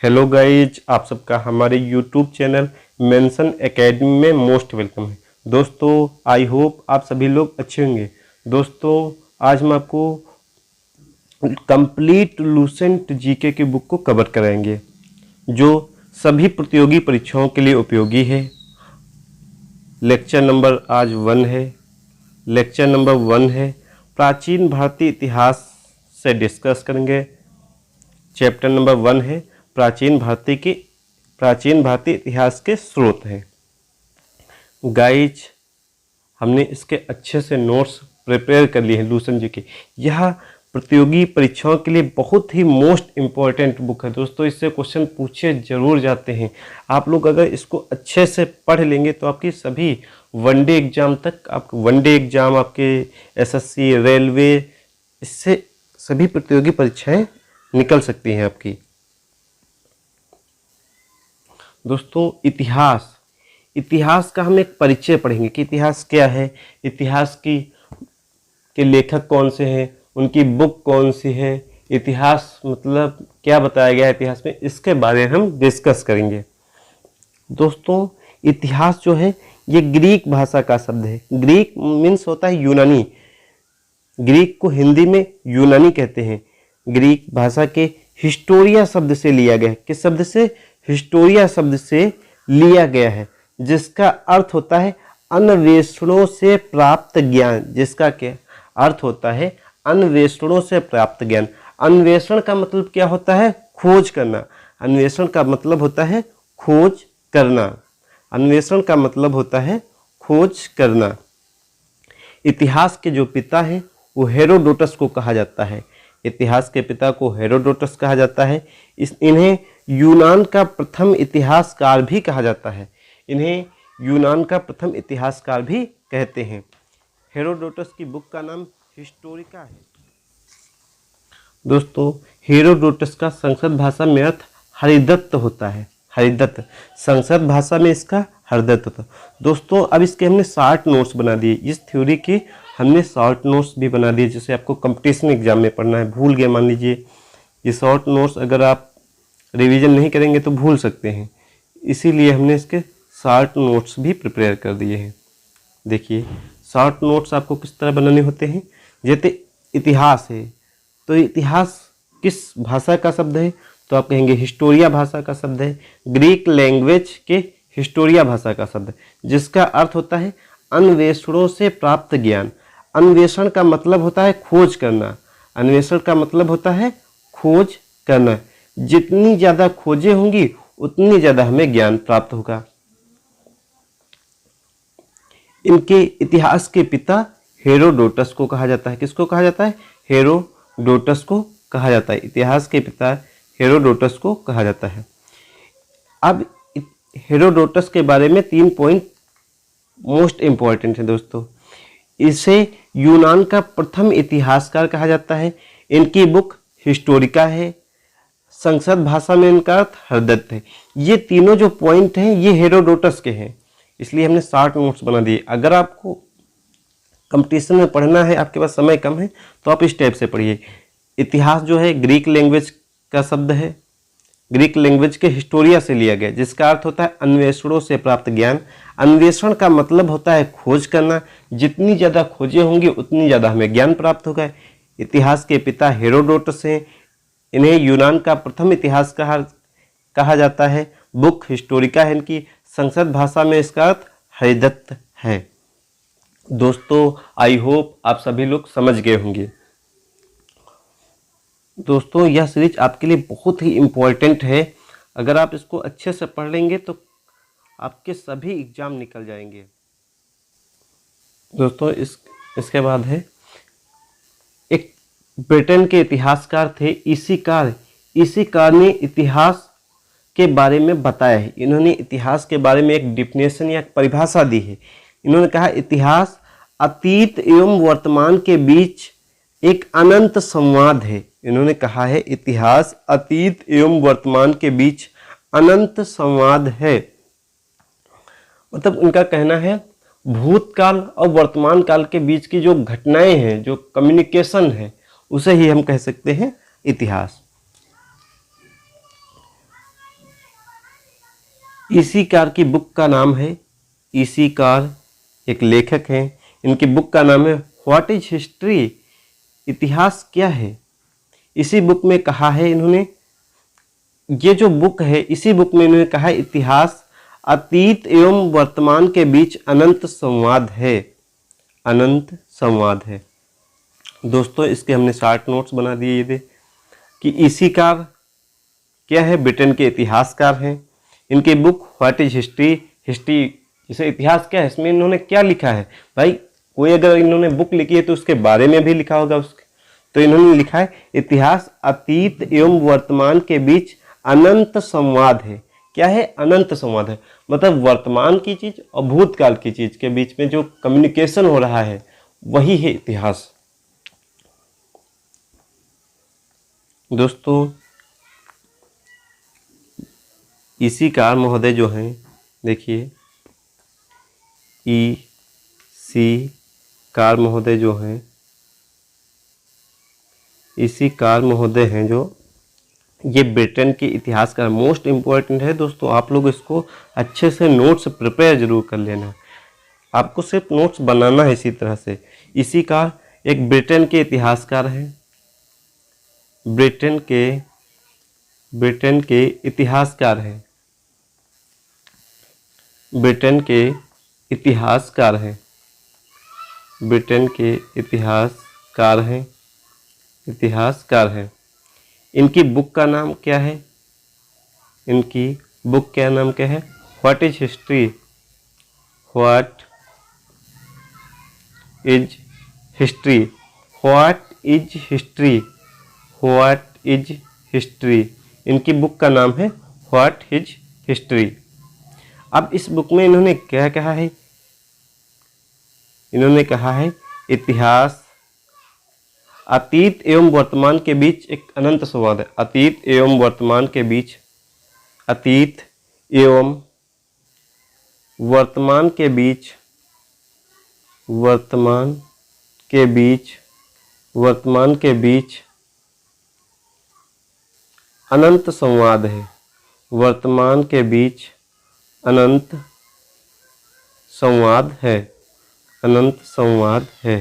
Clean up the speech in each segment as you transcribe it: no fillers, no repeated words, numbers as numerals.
Hello guys, आप सबका हमारे यूट्यूब चैनल मेंशन एकेडमी में मोस्ट वेलकम है। दोस्तों, आई होप आप सभी लोग अच्छे होंगे। दोस्तों, आज हम आपको कंप्लीट लूसेंट जीके की बुक को कवर कराएंगे, जो सभी प्रतियोगी परीक्षाओं के लिए उपयोगी है। लेक्चर नंबर आज 1 है। लेक्चर नंबर 1 है प्राचीन भारतीय इतिहास से डिस्कस करेंगे। चैप्टर नंबर 1 है प्राचीन भारतीय इतिहास के स्रोत हैं। गाइज, हमने इसके अच्छे से नोट्स प्रिपेयर कर लिए हैं लूसेंट जी के। यह प्रतियोगी परीक्षाओं के लिए बहुत ही मोस्ट इम्पॉर्टेंट बुक है दोस्तों। इससे क्वेश्चन पूछे जरूर जाते हैं। आप लोग अगर इसको अच्छे से पढ़ लेंगे तो आपकी सभी वनडे एग्जाम तक, आपके एसएससी, रेलवे, इससे सभी प्रतियोगी परीक्षाएं निकल सकती हैं आपकी। दोस्तों, इतिहास का हम एक परिचय पढ़ेंगे कि इतिहास क्या है, इतिहास के लेखक कौन से हैं, उनकी बुक कौन सी है, इतिहास मतलब क्या बताया गया है इतिहास में, इसके बारे में हम डिस्कस करेंगे। दोस्तों, इतिहास जो है ये ग्रीक भाषा का शब्द है। ग्रीक मीन्स होता है यूनानी। ग्रीक को हिंदी में यूनानी कहते हैं। ग्रीक भाषा के हिस्टोरिया शब्द से लिया गया है। किस शब्द से? हिस्टोरिया शब्द से लिया गया है, जिसका अर्थ होता है अन्वेषणों से प्राप्त ज्ञान। जिसका क्या अर्थ होता है? अन्वेषणों से प्राप्त ज्ञान। अन्वेषण का मतलब क्या होता है? खोज करना। अन्वेषण का मतलब होता है खोज करना। अन्वेषण का मतलब होता है खोज करना। इतिहास के जो पिता हैं वो हेरोडोटस को कहा जाता है। इतिहास के पिता को हेरोडोटस कहा जाता है। इन्हें यूनान का प्रथम इतिहासकार भी कहा जाता है। इन्हें यूनान का प्रथम इतिहासकार भी कहते हैं। हेरोडोटस की बुक का नाम हिस्टोरिका है। दोस्तों, हेरोडोटस का संस्कृत भाषा में अर्थ हरिदत्त होता है। हरिदत्त संस्कृत भाषा में इसका हरदत्त होता है। दोस्तों, अब इसके हमने शॉर्ट नोट्स बना दिए। इस थ्योरी के हमने शॉर्ट नोट्स भी बना दिए, जैसे आपको कंपटीशन एग्जाम में पढ़ना है। भूल गए मान लीजिए, ये शॉर्ट नोट्स अगर आप रिवीजन नहीं करेंगे तो भूल सकते हैं। इसीलिए हमने इसके शॉर्ट नोट्स भी प्रिपेयर कर दिए हैं। देखिए, शॉर्ट नोट्स आपको किस तरह बनाने होते हैं। जैसे इतिहास है तो इतिहास किस भाषा का शब्द है, तो आप कहेंगे हिस्टोरिया भाषा का शब्द है। ग्रीक लैंग्वेज के हिस्टोरिया भाषा का शब्द है, जिसका अर्थ होता है अन्वेषणों से प्राप्त ज्ञान। अन्वेषण का मतलब होता है खोज करना। अन्वेषण का मतलब होता है खोज करना। जितनी ज़्यादा खोजें होंगी उतनी ज़्यादा हमें ज्ञान प्राप्त होगा। इनके इतिहास के पिता हेरोडोटस को कहा जाता है। किसको कहा जाता है? हेरोडोटस को कहा जाता है। इतिहास के पिता हेरोडोटस को कहा जाता है। अब हेरोडोटस के बारे में 3 पॉइंट मोस्ट इंपॉर्टेंट है दोस्तों। इसे यूनान का प्रथम इतिहासकार कहा जाता है। इनकी बुक हिस्टोरिका है। संस्कृत भाषा में इनका अर्थ हरदत्त है। ये तीनों जो पॉइंट हैं ये हेरोडोटस के हैं, इसलिए हमने शॉर्ट नोट्स बना दिए। अगर आपको कंपटीशन में पढ़ना है, आपके पास समय कम है, तो आप इस टाइप से पढ़िए। इतिहास जो है ग्रीक लैंग्वेज का शब्द है। ग्रीक लैंग्वेज के हिस्टोरिया से लिया गया, जिसका अर्थ होता है अन्वेषणों से प्राप्त ज्ञान। अन्वेषण का मतलब होता है खोज करना। जितनी ज़्यादा खोजें होंगी उतनी ज़्यादा हमें ज्ञान प्राप्त होगा। इतिहास के पिता हेरोडोटस हैं। इन्हें यूनान का प्रथम इतिहासकार कहा जाता है। बुक हिस्टोरिका है इनकी। संस्कृत भाषा में इसका अर्थ हरिदत्त है। दोस्तों, आई होप आप सभी लोग समझ गए होंगे। दोस्तों, यह सीरीज आपके लिए बहुत ही इम्पोर्टेंट है। अगर आप इसको अच्छे से पढ़ लेंगे तो आपके सभी एग्जाम निकल जाएंगे। दोस्तों, इसके बाद है एक ब्रिटेन के इतिहासकार थे इसिकार। इसिकार ने इतिहास के बारे में बताया है। इन्होंने इतिहास के बारे में एक डिफिनेशन या परिभाषा दी है। इन्होंने कहा इतिहास अतीत एवं वर्तमान के बीच एक अनंत संवाद है। इन्होंने कहा है इतिहास अतीत एवं वर्तमान के बीच अनंत संवाद है। मतलब उनका कहना है भूतकाल और वर्तमान काल के बीच की जो घटनाएं हैं, जो कम्युनिकेशन है, उसे ही हम कह सकते हैं इतिहास। ईसी कार की बुक का नाम है, ईसी कार एक लेखक हैं, इनकी बुक का नाम है व्हाट इज हिस्ट्री, इतिहास क्या है। इसी बुक में कहा है इन्होंने, ये जो बुक है इसी बुक में इन्होंने कहा है इतिहास अतीत एवं वर्तमान के बीच अनंत संवाद है, अनंत संवाद है। दोस्तों इसके हमने 60 नोट्स बना दिए ये थे कि ईसी कार क्या है, ब्रिटेन के इतिहासकार हैं। इनकी book what is history, history जैसे इतिहास क्या है, इसमें इन्होंने क्या लिखा है भाई, कोई अगर इन्होंने बुक लिखी है तो उसके बारे में भी लिखा होगा उसके, तो इन्होंने लिखा है इतिहास अतीत एवं वर्तमान के बीच अनंत संवाद है। क्या है, अनंत संवाद है, मतलब वर्तमान की चीज और भूतकाल की चीज के बीच में जो कम्युनिकेशन हो रहा है वही है इतिहास। दोस्तों ईसी कार महोदय जो हैं, देखिए ईसी कार महोदय जो हैं, ईसी कार महोदय हैं जो ये ब्रिटेन के इतिहास का मोस्ट इम्पोर्टेंट है। दोस्तों आप लोग इसको अच्छे से नोट्स प्रिपेयर जरूर कर लेना, आपको सिर्फ नोट्स बनाना है इसी तरह से। ईसी कार एक ब्रिटेन के इतिहासकार हैं, ब्रिटेन के इतिहासकार हैं, ब्रिटेन के इतिहासकार हैं, ब्रिटेन के इतिहासकार हैं, इतिहासकार हैं। इनकी बुक का नाम क्या है, इनकी बुक का नाम क्या है, what is history, what is history, what is history, what is history. इनकी बुक का नाम है व्हाट इज हिस्ट्री। अब इस बुक में इन्होंने क्या कहा है, इन्होंने कहा है इतिहास अतीत एवं वर्तमान के बीच एक अनंत संवाद है, अतीत एवं वर्तमान के बीच, अतीत एवं वर्तमान के बीच, वर्तमान के बीच, वर्तमान के बीच अनंत संवाद है, वर्तमान के बीच अनंत संवाद है, अनंत संवाद है।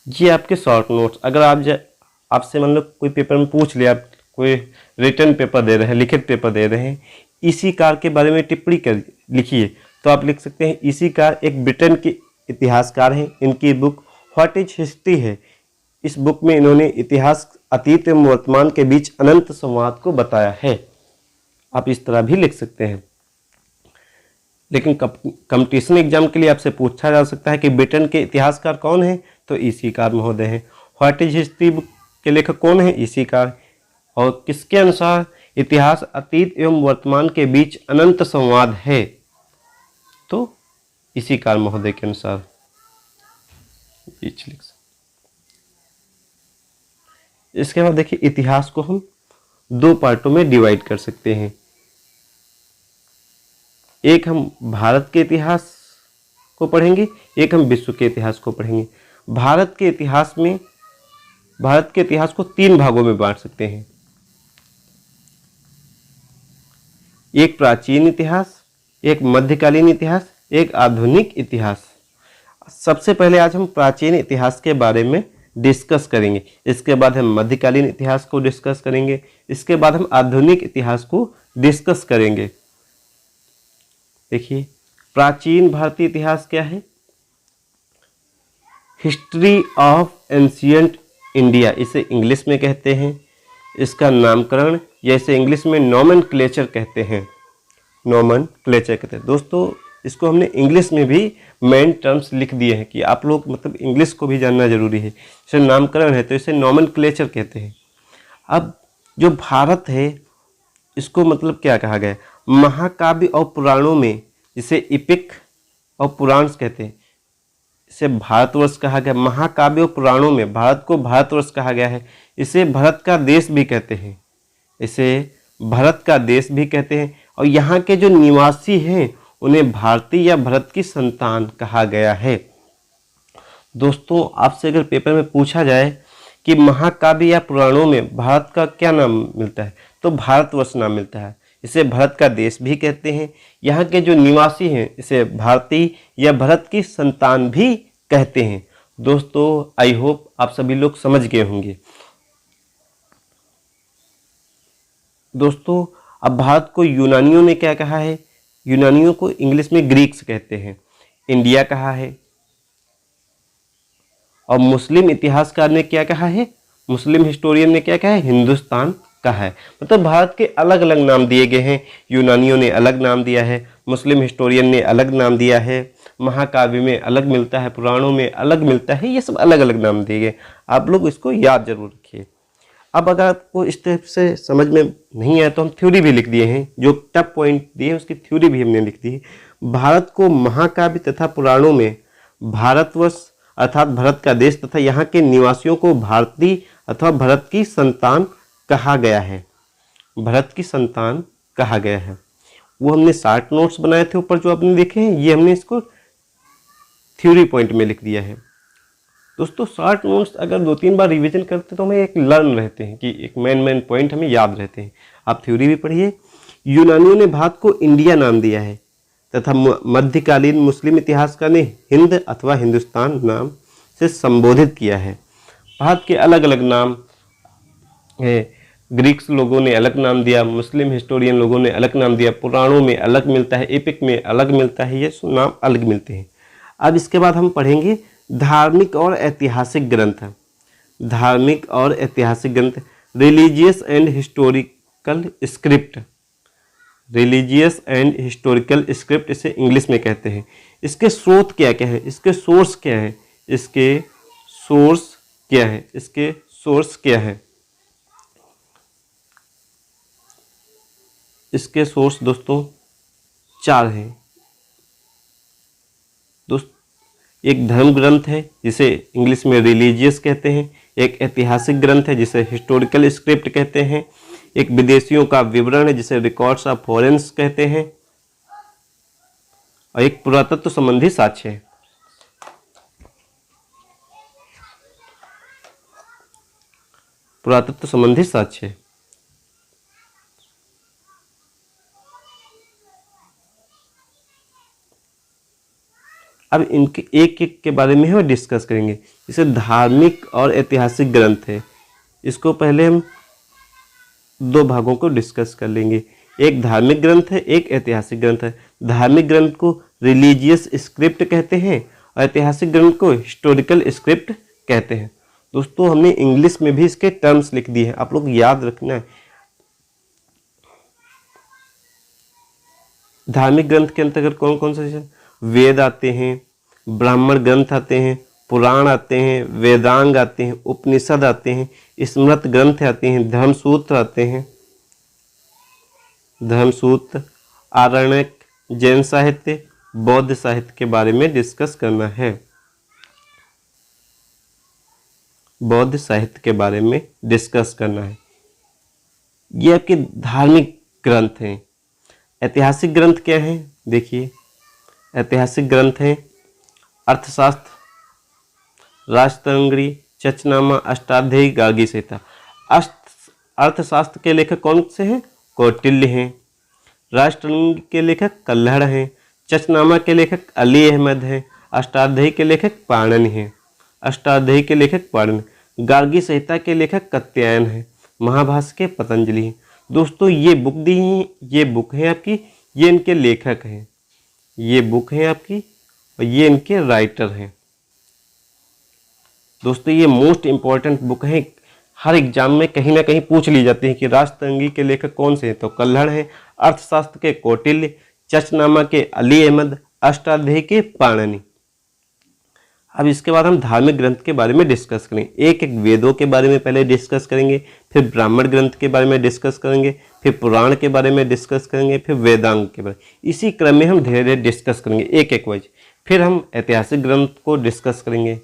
ये आपके शॉर्ट नोट्स, अगर आपसे मान लो कोई पेपर में पूछ लिया, आप कोई रिटन पेपर दे रहे हैं, लिखित पेपर दे रहे हैं, ईसी कार के बारे में टिप्पणी कर लिखिए, तो आप लिख सकते हैं ईसी कार एक ब्रिटेन के इतिहासकार हैं, इनकी बुक व्हाट इज हिस्ट्री है। इस बुक में इन्होंने इतिहास अतीत एवं वर्तमान के बीच अनंत संवाद को बताया है। आप इस तरह भी लिख सकते हैं। लेकिन कंपटीशन एग्जाम के लिए आपसे पूछा जा सकता है कि ब्रिटेन के इतिहासकार कौन है, तो ईसी कार महोदय हैं। व्हाट इज हिस्ट्री बुक के लेखक कौन है, ईसी कार। और किसके अनुसार इतिहास अतीत एवं वर्तमान के बीच अनंत संवाद है, तो ईसी कार महोदय के अनुसार बीच लिख सकते। इसके बाद देखिए इतिहास को हम 2 पार्टों में डिवाइड कर सकते हैं। एक हम भारत के इतिहास को पढ़ेंगे, एक हम विश्व के इतिहास को पढ़ेंगे। भारत के इतिहास को 3 भागों में बांट सकते हैं, एक प्राचीन इतिहास, एक मध्यकालीन इतिहास, एक आधुनिक इतिहास। सबसे पहले आज हम प्राचीन इतिहास के बारे में डिस्कस करेंगे, इसके बाद हम मध्यकालीन इतिहास को डिस्कस करेंगे, इसके बाद हम आधुनिक इतिहास को डिस्कस करेंगे। देखिए प्राचीन भारतीय इतिहास क्या है, हिस्ट्री ऑफ एंशिएंट इंडिया, इसे इंग्लिश में कहते हैं। इसका नामकरण या इसे इंग्लिश में नोमेनक्लेचर कहते हैं, नोमेनक्लेचर कहते हैं। दोस्तों इसको हमने इंग्लिश में भी मेन टर्म्स लिख दिए हैं कि आप लोग मतलब इंग्लिश को भी जानना जरूरी है। इसे नामकरण है तो इसे नोमेनक्लेचर कहते हैं। अब जो भारत है इसको मतलब क्या कहा गया है, महाकाव्य और पुराणों में, जिसे इपिक और पुराण कहते हैं, इसे भारतवर्ष कहा गया। महाकाव्य और पुराणों में भारत को भारतवर्ष कहा गया है। इसे भारत का देश भी कहते हैं, इसे भारत का देश भी कहते हैं। और यहाँ के जो निवासी हैं उन्हें भारतीय या भारत की संतान कहा गया है। दोस्तों आपसे अगर पेपर में पूछा जाए कि महाकाव्य या पुराणों में भारत का क्या नाम मिलता है, तो भारतवर्ष नाम मिलता है। इसे भारत का देश भी कहते हैं। यहाँ के जो निवासी हैं इसे भारतीय या भारत की संतान भी कहते हैं। दोस्तों आई होप आप सभी लोग समझ गए होंगे। दोस्तों अब भारत को यूनानियों ने क्या कहा है? यूनानियों को इंग्लिश में ग्रीक्स कहते हैं। इंडिया कहा है। और मुस्लिम इतिहासकार ने क्या कहा है? मुस्लिम हिस्टोरियन ने क्या कहा है? हिंदुस्तान कहा है। मतलब भारत के अलग अलग नाम दिए गए हैं। यूनानियों ने अलग नाम दिया है, मुस्लिम हिस्टोरियन ने अलग नाम दिया है, महाकाव्य में अलग मिलता है, पुराणों में अलग मिलता है, ये सब अलग अलग नाम दिए गए। आप लोग इसको याद जरूर रखिए। अब अगर आपको इस टाइप से समझ में नहीं आया तो हम थ्योरी भी लिख दिए हैं, जो टफ पॉइंट दिए उसकी थ्योरी भी हमने लिख दी है। भारत को महाकाव्य तथा पुराणों में भारतवर्ष अर्थात भारत का देश तथा यहाँ के निवासियों को भारतीय अथवा भारत की संतान कहा गया है। भारत की संतान कहा गया है। वो हमने 60 नोट्स बनाए थे ऊपर जो आपने देखे हैं, ये हमने इसको थ्योरी पॉइंट में लिख दिया है। दोस्तों 60 नोट्स अगर 2-3 बार रिवीजन करते तो हमें एक लर्न रहते हैं कि एक मेन पॉइंट हमें याद रहते हैं। आप थ्योरी भी पढ़िए। यूनानियों ने भारत को इंडिया नाम दिया है तथा मध्यकालीन मुस्लिम इतिहासकार ने हिंद अथवा हिंदुस्तान नाम से संबोधित किया है। भारत के अलग अलग नाम है। ग्रीक्स लोगों ने अलग नाम दिया, मुस्लिम हिस्टोरियन लोगों ने अलग नाम दिया, पुराणों में अलग मिलता है, एपिक में अलग मिलता है, ये नाम अलग मिलते हैं। अब इसके बाद हम पढ़ेंगे धार्मिक और ऐतिहासिक ग्रंथ। धार्मिक और ऐतिहासिक ग्रंथ, religious and historical script. Religious and historical script इसे इंग्लिश में कहते हैं। इसके स्रोत क्या क्या है? इसके सोर्स क्या है? इसके सोर्स क्या है? इसके सोर्स क्या है? इसके सोर्स दोस्तों 4 हैं। दोस्त एक धर्म ग्रंथ है जिसे इंग्लिश में रिलीजियस कहते हैं, एक ऐतिहासिक ग्रंथ है जिसे हिस्टोरिकल स्क्रिप्ट कहते हैं, एक विदेशियों का विवरण है जिसे रिकॉर्ड्स ऑफ फॉरेन्स कहते हैं, और एक पुरातत्व संबंधी साक्ष्य है। पुरातत्व संबंधी साक्ष्य। अब इनके एक एक के बारे में हम डिस्कस करेंगे। जैसे धार्मिक और ऐतिहासिक ग्रंथ है, इसको पहले हम 2 भागों को डिस्कस कर लेंगे। एक धार्मिक ग्रंथ है, एक ऐतिहासिक ग्रंथ है। धार्मिक ग्रंथ को रिलीजियस स्क्रिप्ट कहते हैं और ऐतिहासिक ग्रंथ को हिस्टोरिकल स्क्रिप्ट कहते हैं। दोस्तों हमने इंग्लिश में भी इसके टर्म्स लिख दिए हैं, आप लोग याद रखना है। धार्मिक ग्रंथ के अंतर्गत कौन कौन से? वेद आते हैं, ब्राह्मण ग्रंथ आते हैं, पुराण आते हैं, वेदांग आते हैं, उपनिषद आते हैं, स्मृत ग्रंथ आते हैं, धर्मसूत्र आते हैं, धर्मसूत्र, आरण्यक, जैन साहित्य, बौद्ध साहित्य के बारे में डिस्कस करना है। बौद्ध साहित्य के बारे में डिस्कस करना है। ये आपके धार्मिक ग्रंथ हैं। ऐतिहासिक ग्रंथ क्या है? देखिए ऐतिहासिक ग्रंथ हैं अर्थशास्त्र, राजतरंगिणी, चचनामा, अष्टाध्यायी, गार्गी संहिता। अर्थशास्त्र के लेखक कौन से हैं? कौटिल्य हैं। राजतरंगिणी के लेखक कल्हड़ हैं। चचनामा के लेखक अली अहमद हैं। अष्टाध्यायी के लेखक पाणिनि हैं। अष्टाध्यायी के लेखक पाणिनि। गार्गी संहिता के लेखक कात्यायन हैं। महाभाष्य के पतंजलि हैं। दोस्तों ये बुक दी हैं, ये बुक है आपकी, ये इनके लेखक हैं, ये बुक है आपकी और ये इनके राइटर हैं। दोस्तों ये मोस्ट इंपॉर्टेंट बुक है, हर एग्जाम में कहीं ना कहीं पूछ ली जाती है कि राजतरंगिणी के लेखक कौन से हैं, तो कल्हड़ हैं, अर्थशास्त्र के कौटिल्य, चचनामा के अली अहमद, अष्टाध्यायी के पाणिनि। अब इसके बाद हम धार्मिक ग्रंथ के बारे में डिस्कस करेंगे। एक एक वेदों के बारे में पहले डिस्कस करेंगे, फिर ब्राह्मण ग्रंथ के बारे में डिस्कस करेंगे, फिर पुराण के बारे में डिस्कस करेंगे, फिर वेदांग के बारे में। इसी क्रम में हम धीरे धीरे डिस्कस करेंगे एक एक वाइज। फिर हम ऐतिहासिक ग्रंथ को डिस्कस करेंगे।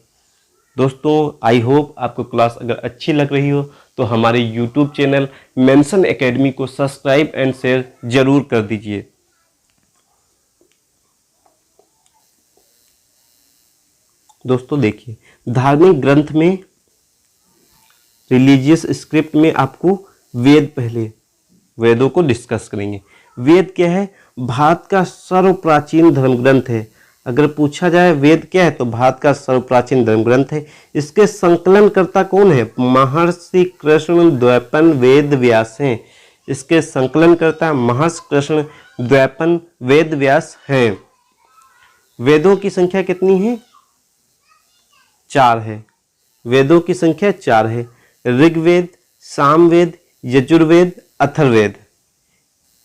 दोस्तों आई होप आपको क्लास अगर अच्छी लग रही हो तो हमारे यूट्यूब चैनल मेंशन एकेडमी को सब्सक्राइब एंड शेयर जरूर कर दीजिए। दोस्तों देखिए धार्मिक ग्रंथ में रिलीजियस स्क्रिप्ट में आपको वेद पहले वेदों को डिस्कस करेंगे। वेद क्या है? भारत का सर्वप्राचीन धर्म ग्रंथ है। अगर पूछा जाए वेद क्या है तो भारत का सर्वप्राचीन धर्म ग्रंथ है। इसके संकलनकर्ता कौन है? महर्षि कृष्ण द्वैपायन वेद व्यास हैं। इसके संकलनकर्ता महर्षि कृष्ण द्वैपायन वेद व्यास हैं। वेदों की संख्या कितनी है? 4 है। वेदों की संख्या 4 है। ऋग्वेद, सामवेद, यजुर्वेद, अथर्ववेद,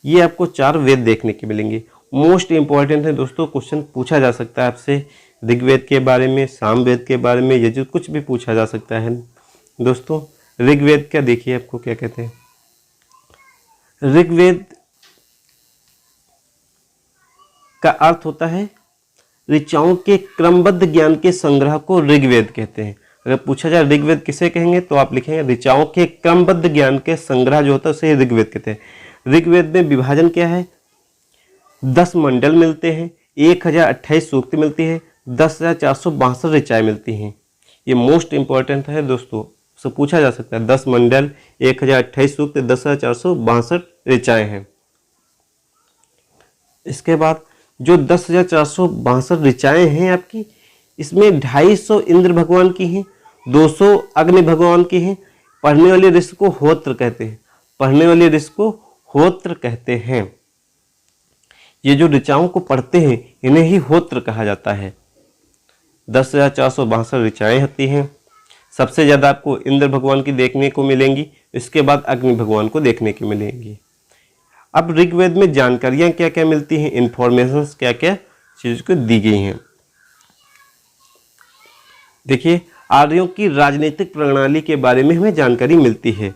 ये आपको 4 वेद देखने के मिलेंगे। मोस्ट इंपॉर्टेंट है दोस्तों, क्वेश्चन पूछा जा सकता है आपसे ऋग्वेद के बारे में, सामवेद के बारे में, यजुर, कुछ भी पूछा जा सकता है दोस्तों। ऋग्वेद क्या, देखिए आपको क्या कहते हैं। ऋग्वेद का अर्थ होता है ऋचाओं के क्रमबद्ध ज्ञान के संग्रह को ऋग्वेद कहते हैं। अगर पूछा जाए ऋग्वेद किसे कहेंगे तो आप लिखेंगे ऋचाओं के क्रमबद्ध ज्ञान के संग्रह जो होता है उसे ऋग्वेद कहते हैं। ऋग्वेद में विभाजन क्या है? 10 मंडल मिलते हैं, 1028 सूक्त मिलती है, 10,462 ऋचाएं मिलती हैं। ये मोस्ट इंपॉर्टेंट है दोस्तों, से पूछा जा सकता है। 10 मंडल, 1028 सूक्त, 10,462 ऋचाएं हैं। इसके बाद जो 10,462 ऋचाएं हैं आपकी, इसमें 250 इंद्र भगवान की हैं, 200 अग्नि भगवान की हैं। पढ़ने वाले ऋषि को होत्र कहते हैं। पढ़ने वाले ऋषि को होत्र कहते हैं। ये जो ऋचाओं को पढ़ते हैं इन्हें ही होत्र कहा जाता है। 10,462 ऋचाएं होती हैं। सबसे ज़्यादा आपको इंद्र भगवान की देखने को मिलेंगी, इसके बाद अग्नि भगवान को देखने को मिलेंगी। अब ऋग्वेद में जानकारियाँ क्या क्या मिलती हैं, इंफॉर्मेशन क्या क्या चीज़ को दी गई हैं। देखिए, आर्यों की राजनीतिक प्रणाली के बारे में हमें जानकारी मिलती है।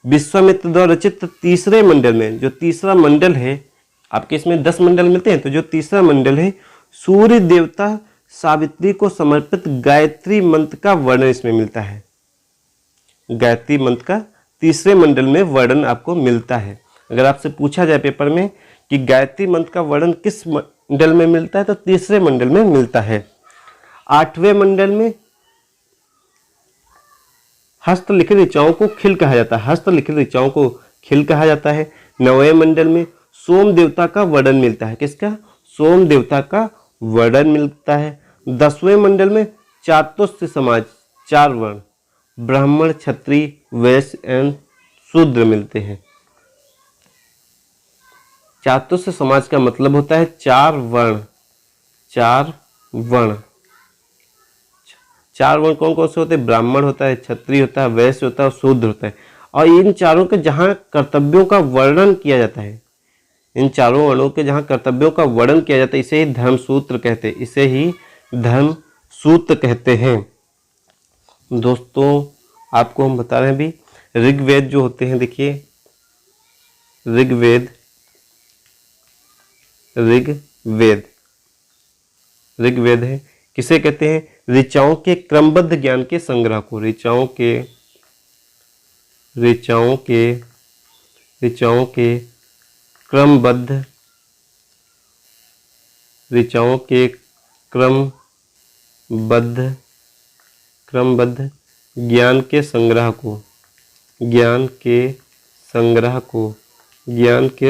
विश्वामित्र द्वारा रचित तीसरे मंडल में, जो तीसरा मंडल है आपके, इसमें 10 मंडल मिलते हैं, तो जो तीसरा मंडल है सूर्य देवता सावित्री को समर्पित गायत्री मंत्र का वर्णन इसमें मिलता है। गायत्री मंत्र का तीसरे मंडल में वर्णन आपको मिलता है। अगर आपसे पूछा जाए पेपर में कि गायत्री मंत्र का वर्णन किस मंडल में मिलता है तो तीसरे मंडल में मिलता है। 8वें मंडल में हस्तलिखित ऋचाओं को खिल कहा जाता है। हस्तलिखित ऋचाओं को खिल कहा जाता है। 9वें मंडल में सोम देवता का वर्णन मिलता है। किसका? सोम देवता का वर्णन मिलता है। 10वें मंडल में चातुर्य समाज, 4 वर्ण, ब्राह्मण, क्षत्रिय, वैश्य एवं शूद्र मिलते हैं। चातुर्य समाज का मतलब होता है 4 वर्ण। 4 वर्ण, 4 वर्ण कौन कौन से होते हैं? ब्राह्मण होता है, क्षत्रिय होता है, वैश्य होता है और शूद्र होता है। और इन चारों के जहाँ कर्तव्यों का वर्णन किया जाता है, इन चारों वर्णों के जहाँ कर्तव्यों का वर्णन किया जाता है, इसे ही धर्मसूत्र कहते हैं। इसे ही धर्मसूत्र कहते हैं। दोस्तों आपको हम बता रहे हैं अभी ऋग्वेद जो होते हैं, देखिए ऋग्वेद है, किसे कहते हैं? ऋचाओं के क्रमबद्ध ज्ञान के संग्रह को, ऋचाओं के क्रमबद्ध ज्ञान के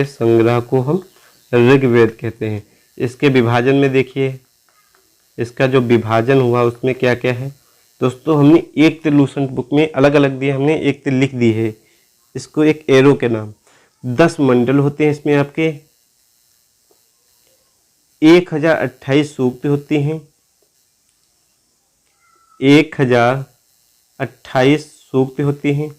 संग्रह को हम ऋग्वेद कहते हैं। इसके विभाजन में देखिए, इसका जो विभाजन हुआ उसमें क्या क्या है दोस्तों। हमने एक तिलूसन बुक में अलग अलग दिए, हमने एक तिल लिख दी है इसको एक एरो के नाम। 10 मंडल होते हैं इसमें आपके, 1028 सूक्त होती हैं, 1028 सूक्त होती हैं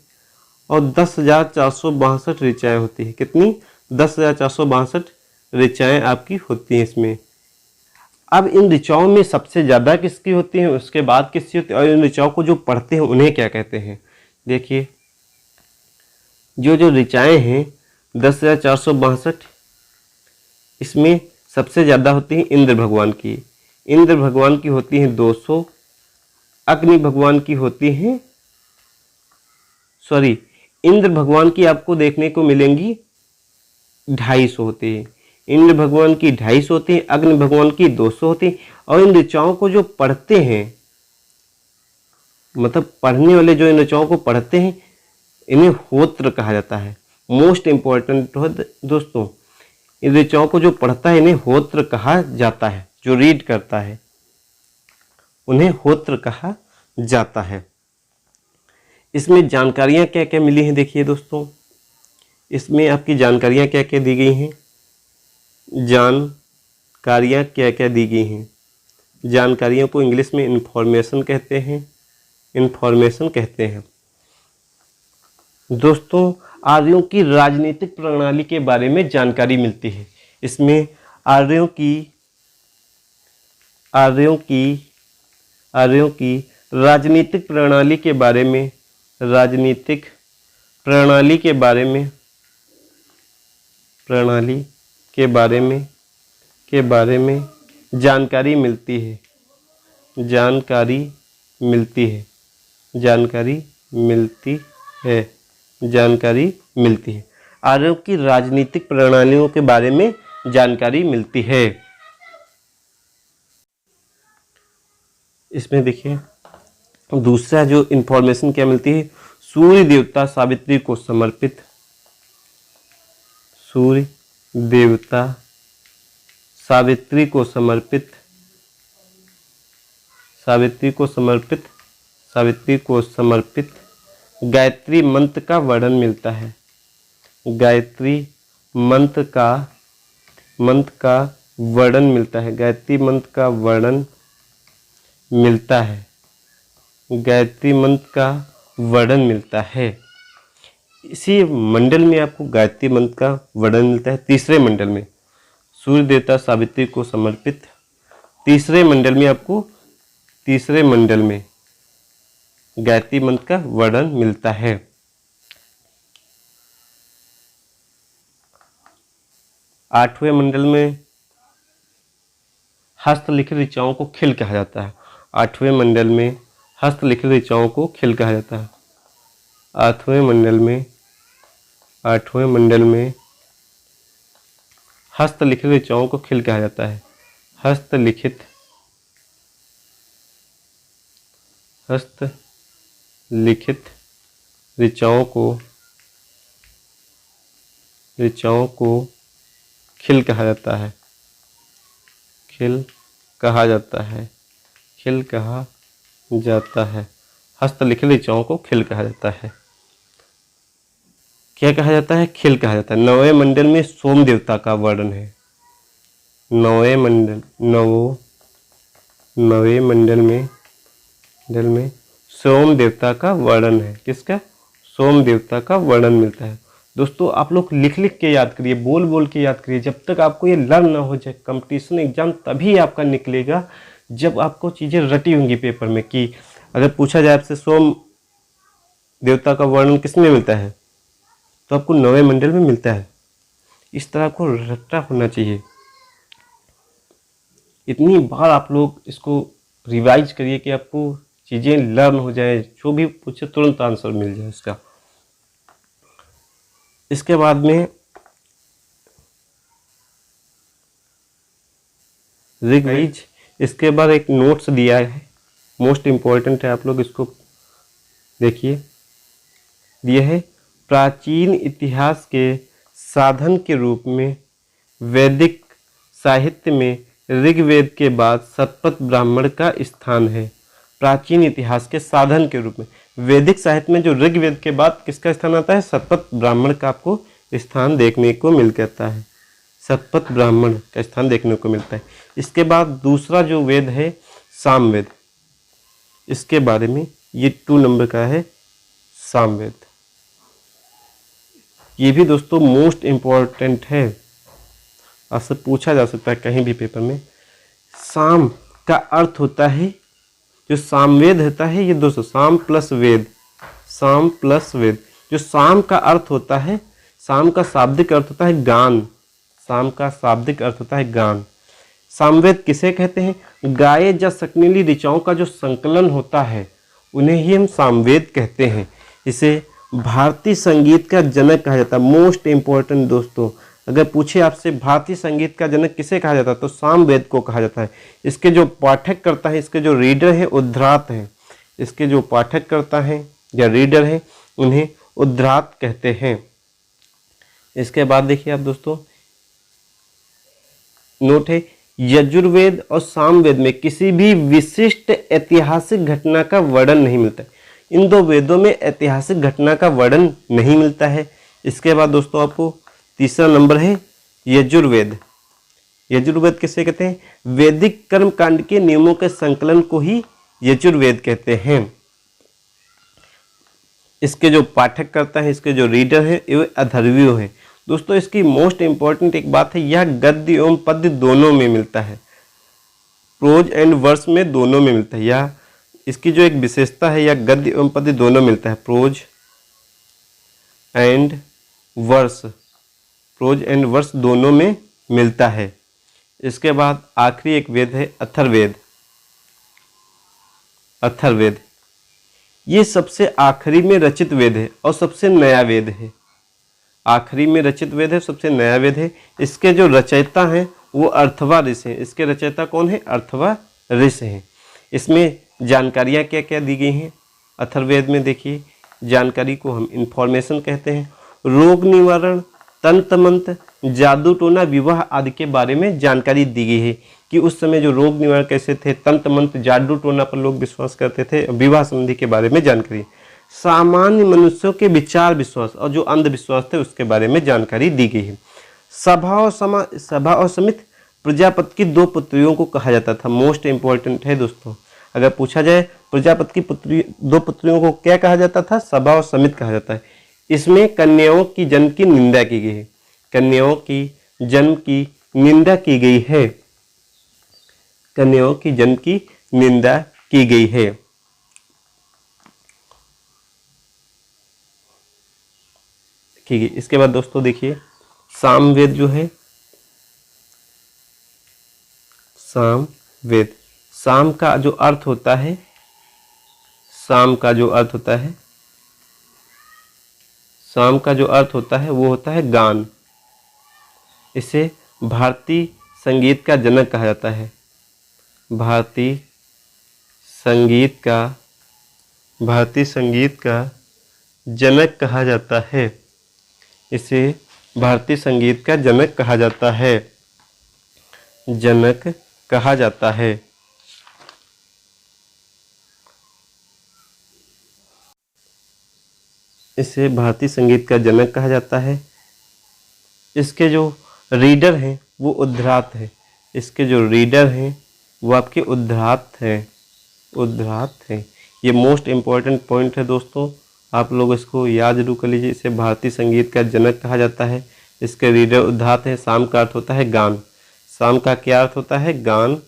और 10,462 ऋचाएं होती हैं। कितनी? 10,462 ऋचाएं आपकी होती हैं इसमें। अब इन ऋचाओं में सबसे ज़्यादा किसकी होती हैं, उसके बाद किसकी होती है, और इन ऋचाओं को जो पढ़ते हैं उन्हें क्या कहते हैं? देखिए, जो ऋचाएं हैं 10,462, इसमें सबसे ज़्यादा होती हैं इंद्र भगवान की। इंद्र भगवान की होती हैं 200, अग्नि भगवान की होती हैं, इंद्र भगवान की आपको देखने को मिलेंगी 250 होती है। इंद्र भगवान की 250 होती है, अग्नि भगवान की 200 होती है। और इन ऋचाओं को जो पढ़ते हैं, मतलब पढ़ने वाले जो इन ऋचाओं को पढ़ते हैं, इन्हें होत्र कहा जाता है। मोस्ट इम्पोर्टेंट है दोस्तों। इन ऋचाओं को जो पढ़ता है इन्हें होत्र कहा जाता है। जो रीड करता है उन्हें होत्र कहा जाता है। इसमें जानकारियाँ क्या क्या मिली हैं देखिए दोस्तों, इसमें आपकी जानकारियाँ क्या क्या दी गई हैं। जानकारियाँ क्या क्या दी गई हैं, जानकारियों को इंग्लिश में इंफॉर्मेशन कहते हैं, इंफॉर्मेशन कहते हैं। दोस्तों आर्यों की राजनीतिक प्रणाली के बारे में जानकारी मिलती है। इसमें आर्यों की राजनीतिक प्रणाली के बारे में, राजनीतिक प्रणाली के बारे में, प्रणाली के बारे में जानकारी मिलती है, जानकारी मिलती है, जानकारी मिलती है, जानकारी मिलती है। आर्यों की राजनीतिक प्रणालियों के बारे में जानकारी मिलती है। इसमें देखिए दूसरा जो इंफॉर्मेशन क्या मिलती है, सूर्य देवता सावित्री को समर्पित, सूर्य देवता सावित्री को समर्पित, सावित्री को समर्पित, सावित्री को समर्पित गायत्री मंत्र का वर्णन मिलता है। गायत्री मंत्र का वर्णन मिलता है, गायत्री मंत्र का वर्णन मिलता है, गायत्री मंत्र का वर्णन मिलता है। इसी मंडल में आपको गायत्री मंत्र का वर्णन मिलता है। तीसरे मंडल में सूर्य देवता सावित्री को समर्पित, तीसरे मंडल में आपको, तीसरे मंडल में गायत्री मंत्र का वर्णन मिलता है। आठवें मंडल में हस्तलिखित ऋचाओं को खिल कहा जाता है। आठवें मंडल में हस्तलिखित ऋचाओं को खिल कहा जाता है। आठवें मंडल में हस्तलिखित ऋचाओं को खिल कहा जाता है। हस्तलिखित ऋचाओं को खिल कहा जाता है, खिल कहा जाता है, खिल कहा जाता है। हस्तलिखित ऋचाओं को खिल कहा जाता है। क्या कहा जाता है? खिल कहा जाता है। नौवें मंडल में सोम देवता का वर्णन है। नौवें मंडल में सोम देवता का वर्णन है। किसका? सोम देवता का वर्णन मिलता है। दोस्तों आप लोग लिख लिख के याद करिए, बोल बोल के याद करिए। जब तक आपको ये लर्न ना हो जाए, कंपटीशन एग्जाम तभी आपका निकलेगा जब आपको चीज़ें रटी होंगी पेपर में। कि अगर पूछा जाए आपसे सोम देवता का वर्णन किसमें मिलता है, तो आपको नौवें मंडल में मिलता है। इस तरह आपको रट्टा होना चाहिए। इतनी बार आप लोग इसको रिवाइज करिए कि आपको चीज़ें लर्न हो जाए, जो भी पूछे तुरंत आंसर मिल जाए इसका। इसके बाद में ऋग्वेद, इसके बाद एक नोट्स दिया है, मोस्ट इम्पोर्टेंट है, आप लोग इसको देखिए। दिया है प्राचीन इतिहास के साधन के रूप में वैदिक साहित्य में ऋग्वेद के बाद शतपथ ब्राह्मण का स्थान है। प्राचीन इतिहास के साधन के रूप में वैदिक साहित्य में जो ऋग्वेद के बाद किसका स्थान आता है? शतपथ ब्राह्मण का आपको स्थान देखने को मिल जाता है। शतपथ ब्राह्मण का स्थान देखने को मिलता है। इसके बाद दूसरा जो वेद है सामवेद, इसके बारे में ये 2 नंबर का है सामवेद। ये भी दोस्तों मोस्ट इम्पॉर्टेंट है, आपसे पूछा जा सकता है कहीं भी पेपर में। साम का अर्थ होता है, जो सामवेद होता है ये दोस्तों साम प्लस वेद, साम प्लस वेद। जो साम का अर्थ होता है, साम का शाब्दिक अर्थ होता है गान, साम का शाब्दिक अर्थ होता है गान। सामवेद किसे कहते हैं? गाये जा सकने वाली ऋचाओं का जो संकलन होता है उन्हें ही हम सामवेद कहते हैं। इसे भारतीय संगीत का जनक कहा जाता है। मोस्ट इम्पोर्टेंट दोस्तों, अगर पूछे आपसे भारतीय संगीत का जनक किसे कहा जाता है तो सामवेद को कहा जाता है। इसके जो पाठक करता है, इसके जो रीडर है उद्धात हैं। इसके जो पाठक करता है या रीडर है उन्हें उद्धात कहते हैं। इसके बाद देखिए आप दोस्तों, नोट है, यजुर्वेद और सामवेद में किसी भी विशिष्ट ऐतिहासिक घटना का वर्णन नहीं मिलता है। इन दो वेदों में ऐतिहासिक घटना का वर्णन नहीं मिलता है। इसके बाद दोस्तों आपको तीसरा नंबर है यजुर्वेद। यजुर्वेद किसे कहते हैं? वैदिक कर्म कांड के नियमों के संकलन को ही यजुर्वेद कहते हैं। इसके जो पाठक करता है, इसके जो रीडर है, ये अथर्वणीय है। दोस्तों इसकी मोस्ट इंपॉर्टेंट एक बात है, यह गद्य एवं पद्य दोनों में मिलता है, प्रोज एंड वर्स में दोनों में मिलता है। यह इसकी जो एक विशेषता है, यह गद्य एवं पद्य दोनों मिलता है, प्रोज एंड वर्स दोनों में मिलता है। इसके बाद आखिरी एक वेद है अथर्ववेद। अथर्ववेद ये सबसे आखिरी में रचित वेद है और सबसे नया वेद है। आखिरी में रचित वेद है, सबसे नया वेद है। इसके जो रचयिता हैं वो अर्थवा ऋषि हैं। इसके रचयिता कौन है? अर्थवा ऋषि हैं। इसमें जानकारियाँ क्या क्या दी गई हैं अथर्ववेद में? देखिए, जानकारी को हम इंफॉर्मेशन कहते हैं। रोग निवारण, तंत्र मंत्र, जादू टोना, विवाह आदि के बारे में जानकारी दी गई है कि उस समय जो रोग निवारण कैसे थे, तंत्र मंत्र, जादू टोना पर लोग विश्वास करते थे, विवाह संबंधी के बारे में जानकारी। सामान्य मनुष्यों के विचार विश्वास और जो अंधविश्वास थे उसके बारे में जानकारी दी गई है। सभा और समिति प्रजापति की 2 पुत्रियों को कहा जाता था। मोस्ट इंपॉर्टेंट है दोस्तों, अगर पूछा जाए प्रजापति की 2 पुत्रियों को क्या कहा जाता था? सभा और समिति कहा जाता है। इसमें कन्याओं की जन्म की निंदा की गई है। कन्याओं की जन्म की निंदा की गई है। कन्याओं की जन्म की निंदा की गई है। ठीक है, इसके बाद दोस्तों देखिए, सामवेद जो है, सामवेद, साम का जो अर्थ होता है, साम का जो अर्थ होता है, साम का जो अर्थ होता है वो होता है गान। इसे भारतीय संगीत का जनक कहा जाता है। भारतीय संगीत का जनक कहा जाता है। इसे भारतीय संगीत का जनक कहा जाता है। जनक कहा जाता है। इसे भारतीय संगीत का जनक कहा जाता है। इसके जो रीडर हैं वो उद्धरात है। इसके जो रीडर हैं वो आपके उद्धरात हैं। उद्धरात हैं। ये मोस्ट इम्पॉर्टेंट पॉइंट है दोस्तों, आप लोग इसको याद जरूर कर लीजिए। इसे भारतीय संगीत का जनक कहा जाता है। इसके रीडर उद्धरात है। साम का अर्थ होता है गान। साम का क्या अर्थ होता है? गान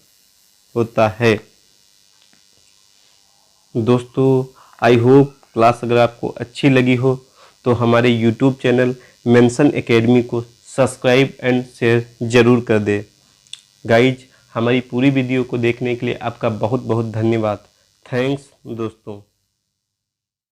होता है। दोस्तों आई होप क्लास अगर आपको अच्छी लगी हो तो हमारे यूट्यूब चैनल मेंशन एकेडमी को सब्सक्राइब एंड शेयर जरूर कर दे। गाइज, हमारी पूरी वीडियो को देखने के लिए आपका बहुत बहुत धन्यवाद। थैंक्स दोस्तों।